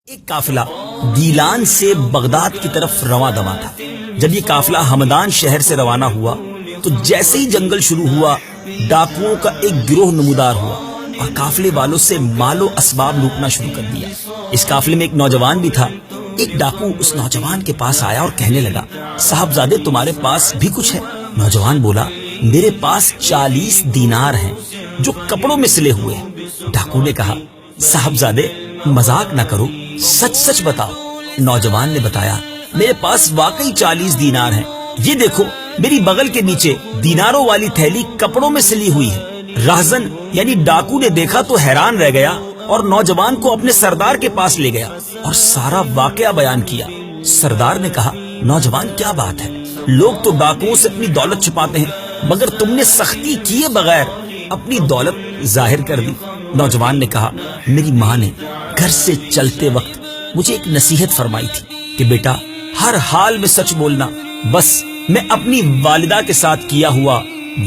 ایک قافلہ گیلان سے بغداد کی طرف رواں دواں تھا۔ جب یہ قافلہ ہمدان شہر سے روانہ ہوا تو جیسے ہی جنگل شروع ہوا، ڈاکوؤں کا ایک گروہ نمودار ہوا اور قافلے والوں سے مال و اسباب لوٹنا شروع کر دیا۔ اس قافلے میں ایک نوجوان بھی تھا۔ ایک ڈاکو اس نوجوان کے پاس آیا اور کہنے لگا، صاحبزادے تمہارے پاس بھی کچھ ہے؟ نوجوان بولا، میرے پاس 40 دینار ہیں جو کپڑوں میں سلے ہوئے ہیں۔ ڈاکو نے کہا، صاحبزادے مذاق نہ کرو، سچ سچ بتاؤ۔ نوجوان نے بتایا، میرے پاس واقعی 40 دینار ہیں، یہ دیکھو میری بغل کے نیچے دیناروں والی تھیلی کپڑوں میں سلی ہوئی ہے۔ راہزن یعنی ڈاکو نے دیکھا تو حیران رہ گیا اور نوجوان کو اپنے سردار کے پاس لے گیا اور سارا واقعہ بیان کیا۔ سردار نے کہا، نوجوان کیا بات ہے، لوگ تو ڈاکوؤں سے اپنی دولت چھپاتے ہیں مگر تم نے سختی کیے بغیر اپنی دولت ظاہر کر دی۔ نوجوان نے کہا، میری ماں نے گھر سے چلتے وقت مجھے ایک نصیحت فرمائی تھی کہ بیٹا ہر حال میں سچ بولنا، بس میں اپنی والدہ کے ساتھ کیا ہوا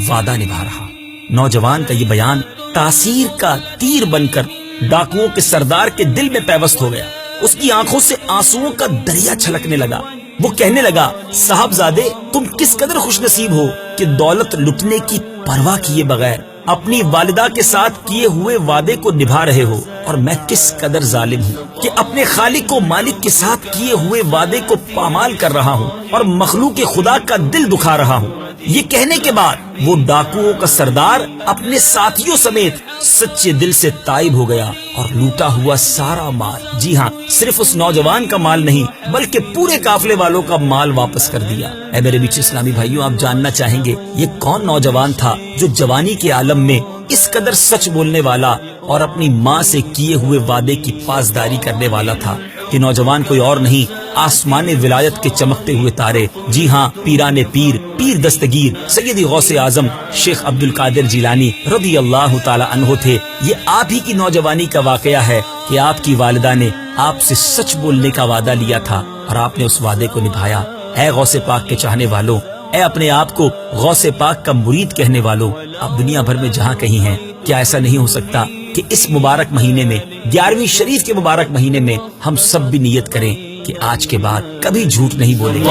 وعدہ نبھا رہا۔ نوجوان کا یہ بیان تاثیر کا تیر بن کر ڈاکوؤں کے سردار کے دل میں پیوست ہو گیا۔ اس کی آنکھوں سے آنسوؤں کا دریا چھلکنے لگا۔ وہ کہنے لگا، صاحبزادے تم کس قدر خوش نصیب ہو کہ دولت لٹنے کی پرواہ کیے بغیر اپنی والدہ کے ساتھ کیے ہوئے وعدے کو نبھا رہے ہو، اور میں کس قدر ظالم ہوں کہ اپنے خالق و مالک کے ساتھ کیے ہوئے وعدے کو پامال کر رہا ہوں اور مخلوق خدا کا دل دکھا رہا ہوں۔ یہ کہنے کے بعد وہ ڈاکوؤں کا سردار اپنے ساتھیوں سمیت سچے دل سے تائب ہو گیا اور لوٹا ہوا سارا مال، جی ہاں صرف اس نوجوان کا مال نہیں بلکہ پورے قافلے والوں کا مال واپس کر دیا۔ اے میرے میٹھے اسلامی بھائیوں، آپ جاننا چاہیں گے یہ کون نوجوان تھا جو جوانی کے عالم میں اس قدر سچ بولنے والا اور اپنی ماں سے کیے ہوئے وعدے کی پاسداری کرنے والا تھا؟ کہ نوجوان کوئی اور نہیں، آسمان ولایت کے چمکتے ہوئے تارے، جی ہاں پیران پیر، پیر دستگیر سیدی غوث اعظم شیخ عبد القادر جیلانی رضی اللہ تعالی عنہ تھے۔ یہ آپ ہی کی نوجوانی کا واقعہ ہے کہ آپ کی والدہ نے آپ سے سچ بولنے کا وعدہ لیا تھا اور آپ نے اس وعدے کو نبھایا۔ اے غوث پاک کے چاہنے والوں، اے اپنے آپ کو غوث پاک کا مرید کہنے والوں، آپ دنیا بھر میں جہاں کہیں ہیں، کیا ایسا نہیں ہو سکتا کہ اس مبارک مہینے میں 11ویں شریف کے مبارک مہینے میں ہم سب بھی نیت کریں کہ آج کے بعد کبھی جھوٹ نہیں بولیں گے۔